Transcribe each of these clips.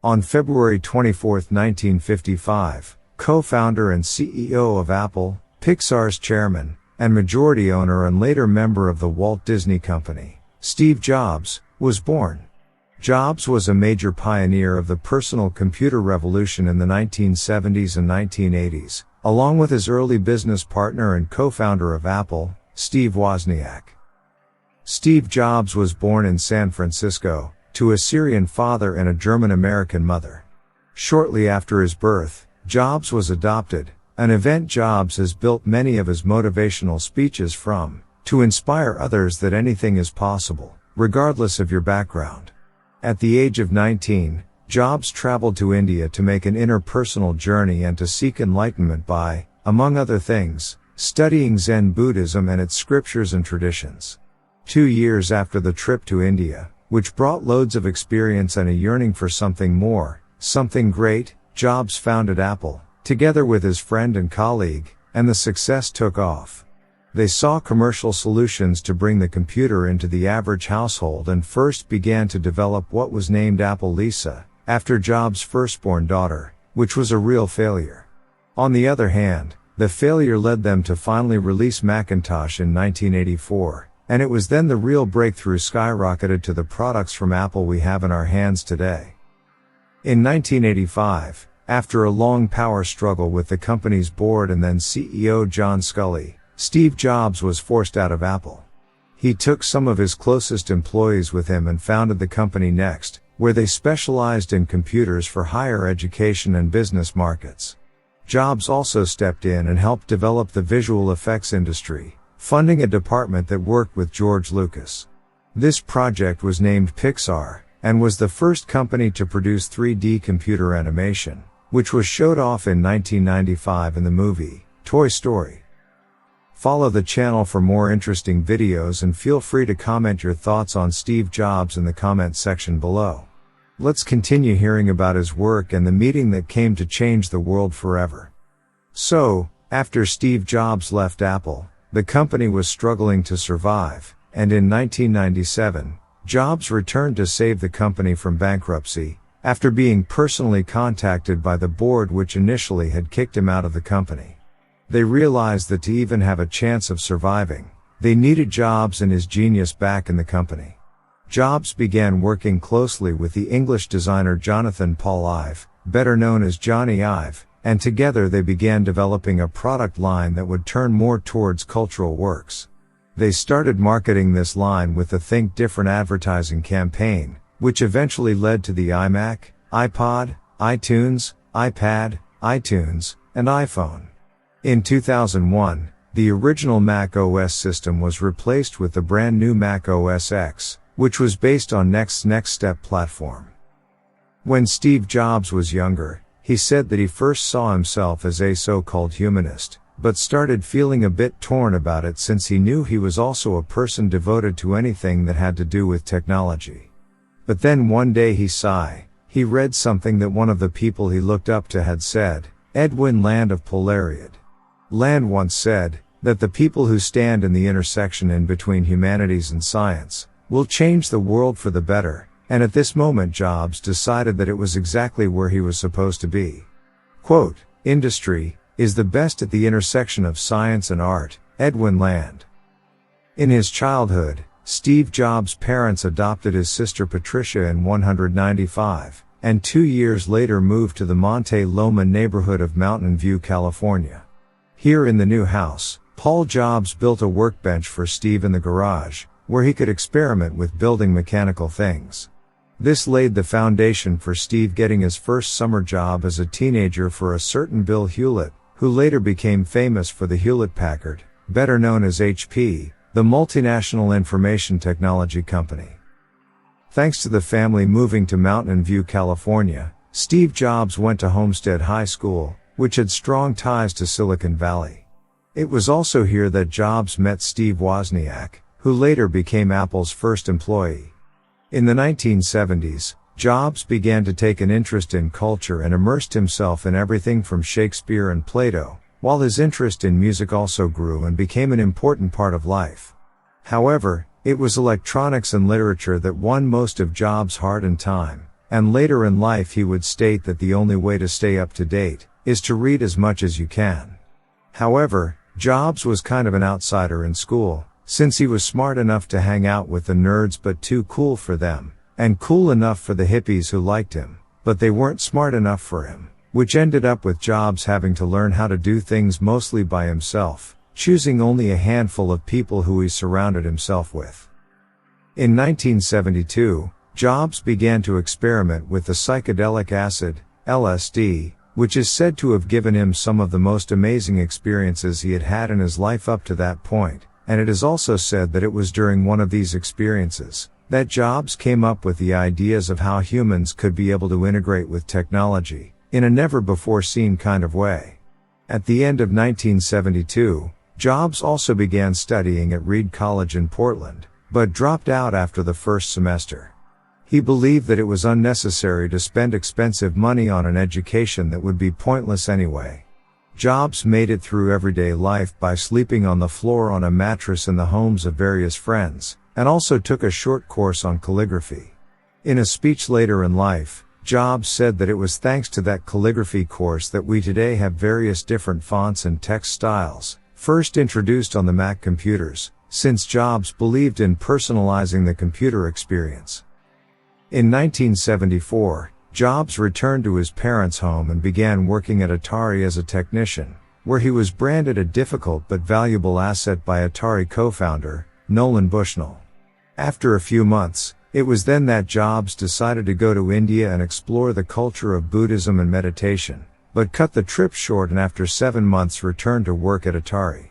On February 24, 1955, co-founder and CEO of Apple, Pixar's chairman, and majority owner and later member of the Walt Disney Company, Steve Jobs, was born. Jobs was a major pioneer of the personal computer revolution in the 1970s and 1980s, along with his early business partner and co-founder of Apple, Steve Wozniak. Steve Jobs was born in San Francisco, to a Syrian father and a German-American mother. Shortly after his birth, Jobs was adopted, an event Jobs has built many of his motivational speeches from, to inspire others that anything is possible, regardless of your background. At the age of 19, Jobs traveled to India to make an interpersonal journey and to seek enlightenment by, among other things, studying Zen Buddhism and its scriptures and traditions. 2 years after the trip to India, which brought loads of experience and a yearning for something more, something great, Jobs founded Apple, together with his friend and colleague, and the success took off. They saw commercial solutions to bring the computer into the average household and first began to develop what was named Apple Lisa, after Jobs' firstborn daughter, which was a real failure. On the other hand, the failure led them to finally release Macintosh in 1984. And it was then the real breakthrough skyrocketed to the products from Apple we have in our hands today. In 1985, after a long power struggle with the company's board and then CEO John Sculley, Steve Jobs was forced out of Apple. He took some of his closest employees with him and founded the company Next, where they specialized in computers for higher education and business markets. Jobs also stepped in and helped develop the visual effects industry, funding a department that worked with George Lucas. This project was named Pixar, and was the first company to produce 3D computer animation, which was showed off in 1995 in the movie, Toy Story. Follow the channel for more interesting videos and feel free to comment your thoughts on Steve Jobs in the comment section below. Let's continue hearing about his work and the meeting that came to change the world forever. So, after Steve Jobs left Apple, the company was struggling to survive, and in 1997, Jobs returned to save the company from bankruptcy, after being personally contacted by the board which initially had kicked him out of the company. They realized that to even have a chance of surviving, they needed Jobs and his genius back in the company. Jobs began working closely with the English designer Jonathan Paul Ive, better known as Johnny Ive, and together they began developing a product line that would turn more towards cultural works. They started marketing this line with the Think Different advertising campaign, which eventually led to the iMac, iPod, iTunes, iPad, iTunes, and iPhone. In 2001, the original Mac OS system was replaced with the brand new Mac OS X, which was based on Next's Next Step platform. When Steve Jobs was younger, he said that he first saw himself as a so-called humanist, but started feeling a bit torn about it since he knew he was also a person devoted to anything that had to do with technology. But then one day he read something that one of the people he looked up to had said, Edwin Land of Polariad. Land once said, that the people who stand in the intersection in between humanities and science, will change the world for the better. And at this moment Jobs decided that it was exactly where he was supposed to be. Quote, industry is the best at the intersection of science and art, Edwin Land. In his childhood, Steve Jobs' parents adopted his sister Patricia in 1995, and 2 years later moved to the Monte Loma neighborhood of Mountain View, California. Here in the new house, Paul Jobs built a workbench for Steve in the garage, where he could experiment with building mechanical things. This laid the foundation for Steve getting his first summer job as a teenager for a certain Bill Hewlett, who later became famous for the Hewlett-Packard, better known as HP, the multinational information technology company. Thanks to the family moving to Mountain View, California, Steve Jobs went to Homestead High School, which had strong ties to Silicon Valley. It was also here that Jobs met Steve Wozniak, who later became Apple's first employee. In the 1970s, Jobs began to take an interest in culture and immersed himself in everything from Shakespeare and Plato, while his interest in music also grew and became an important part of life. However, it was electronics and literature that won most of Jobs' heart and time, and later in life he would state that the only way to stay up to date is to read as much as you can. However, Jobs was kind of an outsider in school, since he was smart enough to hang out with the nerds but too cool for them, and cool enough for the hippies who liked him, but they weren't smart enough for him, which ended up with Jobs having to learn how to do things mostly by himself, choosing only a handful of people who he surrounded himself with. In 1972, Jobs began to experiment with the psychedelic acid, LSD, which is said to have given him some of the most amazing experiences he had had in his life up to that point, and it is also said that it was during one of these experiences that Jobs came up with the ideas of how humans could be able to integrate with technology in a never-before-seen kind of way. At the end of 1972, Jobs also began studying at Reed College in Portland, but dropped out after the first semester. He believed that it was unnecessary to spend expensive money on an education that would be pointless anyway. Jobs made it through everyday life by sleeping on the floor on a mattress in the homes of various friends, and also took a short course on calligraphy. In a speech later in life, Jobs said that it was thanks to that calligraphy course that we today have various different fonts and text styles, first introduced on the Mac computers, since Jobs believed in personalizing the computer experience. In 1974, Jobs returned to his parents' home and began working at Atari as a technician, where he was branded a difficult but valuable asset by Atari co-founder, Nolan Bushnell. After a few months, it was then that Jobs decided to go to India and explore the culture of Buddhism and meditation, but cut the trip short and after 7 months returned to work at Atari.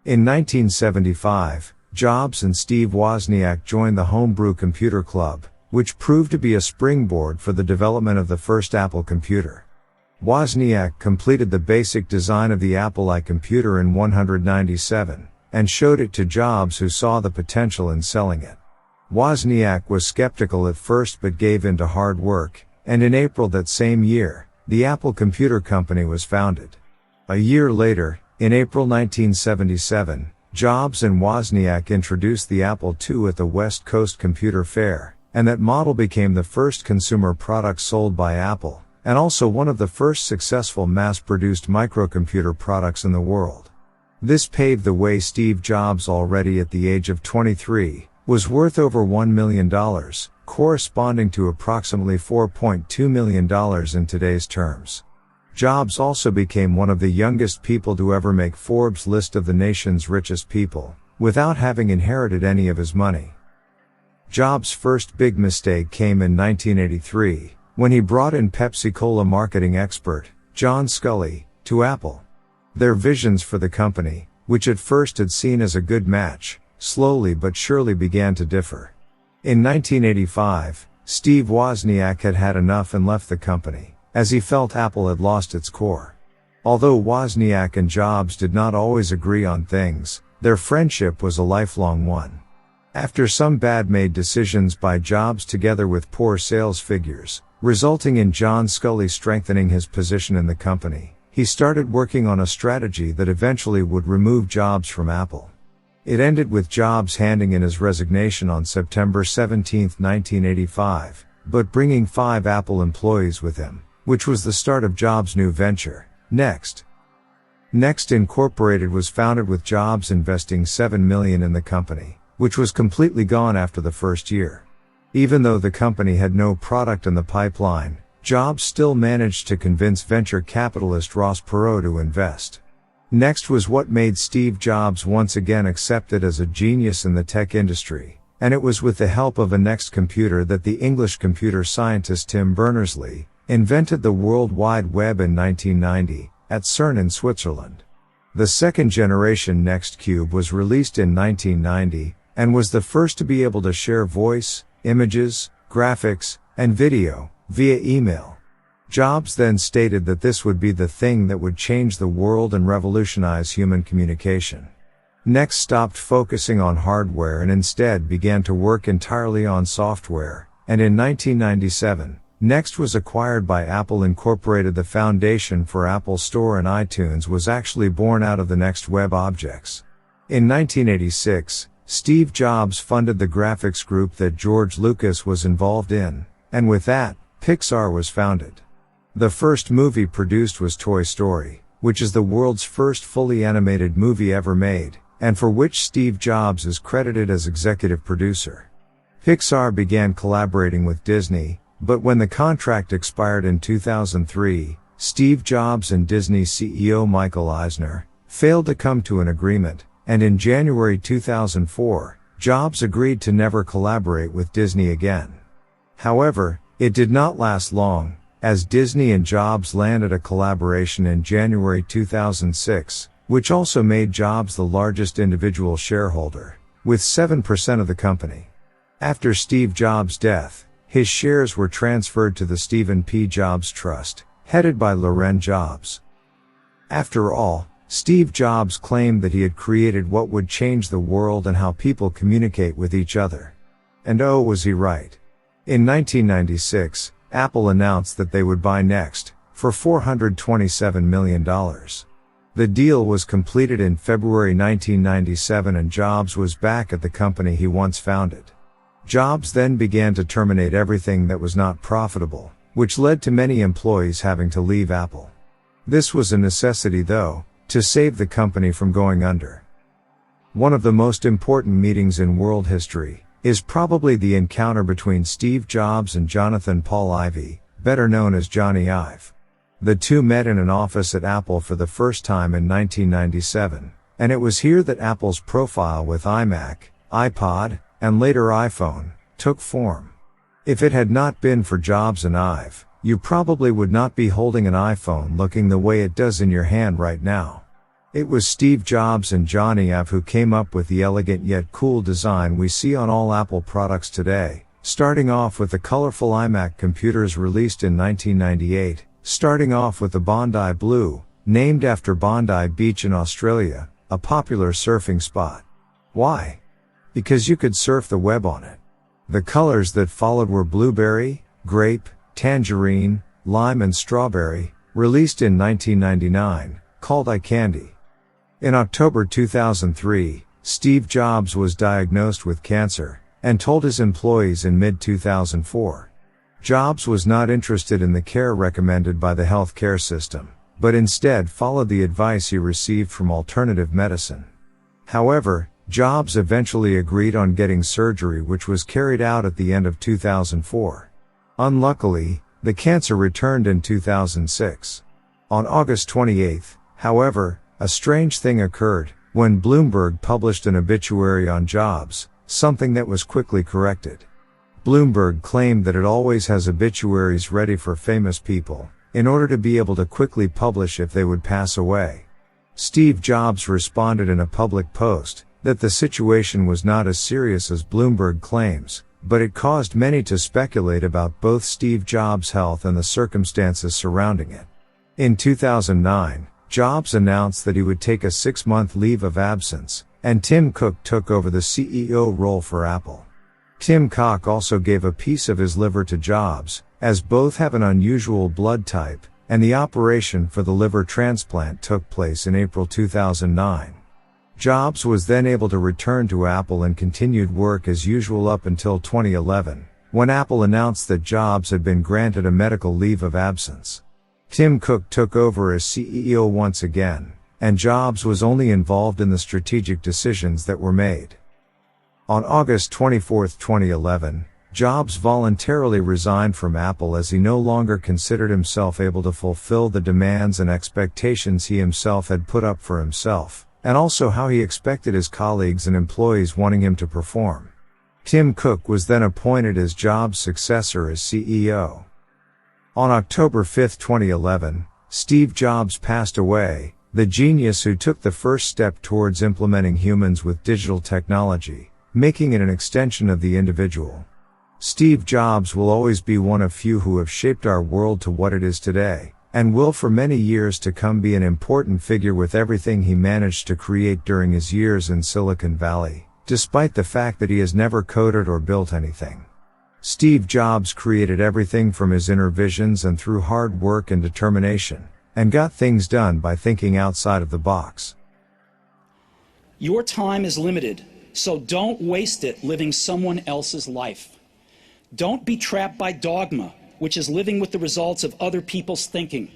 In 1975, Jobs and Steve Wozniak joined the Homebrew Computer Club, which proved to be a springboard for the development of the first Apple computer. Wozniak completed the basic design of the Apple I computer in 197, and showed it to Jobs, who saw the potential in selling it. Wozniak was skeptical at first but gave in to hard work, and in April that same year, the Apple Computer Company was founded. A year later, in April 1977, Jobs and Wozniak introduced the Apple II at the West Coast Computer Fair, and that model became the first consumer product sold by Apple, and also one of the first successful mass-produced microcomputer products in the world. This paved the way. Steve Jobs, already at the age of 23, was worth over $1 million, corresponding to approximately $4.2 million in today's terms. Jobs also became one of the youngest people to ever make Forbes' list of the nation's richest people, without having inherited any of his money. Jobs' first big mistake came in 1983, when he brought in Pepsi-Cola marketing expert, John Sculley, to Apple. Their visions for the company, which at first had seen as a good match, slowly but surely began to differ. In 1985, Steve Wozniak had had enough and left the company, as he felt Apple had lost its core. Although Wozniak and Jobs did not always agree on things, their friendship was a lifelong one. After some bad-made decisions by Jobs together with poor sales figures, resulting in John Sculley strengthening his position in the company, he started working on a strategy that eventually would remove Jobs from Apple. It ended with Jobs handing in his resignation on September 17, 1985, but bringing 5 Apple employees with him, which was the start of Jobs' new venture, Next. Next Incorporated was founded with Jobs investing $7 million in the company, which was completely gone after the first year. Even though the company had no product in the pipeline, Jobs still managed to convince venture capitalist Ross Perot to invest. Next was what made Steve Jobs once again accepted as a genius in the tech industry, and it was with the help of a Next computer that the English computer scientist Tim Berners-Lee invented the World Wide Web in 1990, at CERN in Switzerland. The second generation Next Cube was released in 1990, and was the first to be able to share voice, images, graphics, and video, via email. Jobs then stated that this would be the thing that would change the world and revolutionize human communication. Next stopped focusing on hardware and instead began to work entirely on software, and in 1997, Next was acquired by Apple Incorporated. The foundation for Apple Store and iTunes was actually born out of the Next web objects. In 1986, Steve Jobs funded the graphics group that George Lucas was involved in, and with that, Pixar was founded. The first movie produced was Toy Story, which is the world's first fully animated movie ever made, and for which Steve Jobs is credited as executive producer. Pixar began collaborating with Disney, but when the contract expired in 2003, Steve Jobs and Disney CEO Michael Eisner failed to come to an agreement, and in January 2004, Jobs agreed to never collaborate with Disney again. However, it did not last long, as Disney and Jobs landed a collaboration in January 2006, which also made Jobs the largest individual shareholder, with 7% of the company. After Steve Jobs' death, his shares were transferred to the Stephen P. Jobs Trust, headed by Loren Jobs. After all, Steve Jobs claimed that he had created what would change the world and how people communicate with each other. And oh, was he right. In 1996, Apple announced that they would buy Next, for $427 million. The deal was completed in February 1997 and Jobs was back at the company he once founded. Jobs then began to terminate everything that was not profitable, which led to many employees having to leave Apple. This was a necessity though, to save the company from going under. One of the most important meetings in world history is probably the encounter between Steve Jobs and Jonathan Paul Ivey, better known as Johnny Ive. The two met in an office at Apple for the first time in 1997, and it was here that Apple's profile with iMac, iPod, and later iPhone, took form. If it had not been for Jobs and Ive, you probably would not be holding an iPhone looking the way it does in your hand right now. It was Steve Jobs and Johnny Ive who came up with the elegant yet cool design we see on all Apple products today, starting off with the colorful iMac computers released in 1998, starting off with the Bondi Blue, named after Bondi Beach in Australia, a popular surfing spot. Why? Because you could surf the web on it. The colors that followed were blueberry, grape, tangerine, lime and strawberry, released in 1999, called Eye Candy. In October 2003, Steve Jobs was diagnosed with cancer, and told his employees in mid-2004. Jobs was not interested in the care recommended by the healthcare system, but instead followed the advice he received from alternative medicine. However, Jobs eventually agreed on getting surgery which was carried out at the end of 2004. Unluckily, the cancer returned in 2006. On August 28, however, a strange thing occurred, when Bloomberg published an obituary on Jobs, something that was quickly corrected. Bloomberg claimed that it always has obituaries ready for famous people, in order to be able to quickly publish if they would pass away. Steve Jobs responded in a public post, that the situation was not as serious as Bloomberg claims, but it caused many to speculate about both Steve Jobs' health and the circumstances surrounding it. In 2009, Jobs announced that he would take a 6-month leave of absence, and Tim Cook took over the CEO role for Apple. Tim Cook also gave a piece of his liver to Jobs, as both have an unusual blood type, and the operation for the liver transplant took place in April 2009. Jobs was then able to return to Apple and continued work as usual up until 2011, when Apple announced that Jobs had been granted a medical leave of absence. Tim Cook took over as CEO once again, and Jobs was only involved in the strategic decisions that were made. On August 24, 2011, Jobs voluntarily resigned from Apple as he no longer considered himself able to fulfill the demands and expectations he himself had put up for himself, and also how he expected his colleagues and employees wanting him to perform. Tim Cook was then appointed as Jobs' successor as CEO. On October 5, 2011, Steve Jobs passed away, the genius who took the first step towards implementing humans with digital technology, making it an extension of the individual. Steve Jobs will always be one of few who have shaped our world to what it is today, and will for many years to come be an important figure with everything he managed to create during his years in Silicon Valley, despite the fact that he has never coded or built anything. Steve Jobs created everything from his inner visions and through hard work and determination, and got things done by thinking outside of the box. Your time is limited, so don't waste it living someone else's life. Don't be trapped by dogma which is living with the results of other people's thinking.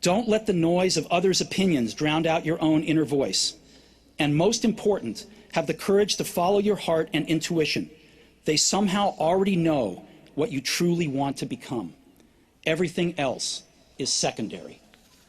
Don't let the noise of others' opinions drown out your own inner voice. And most important, have the courage to follow your heart and intuition. They somehow already know what you truly want to become. Everything else is secondary.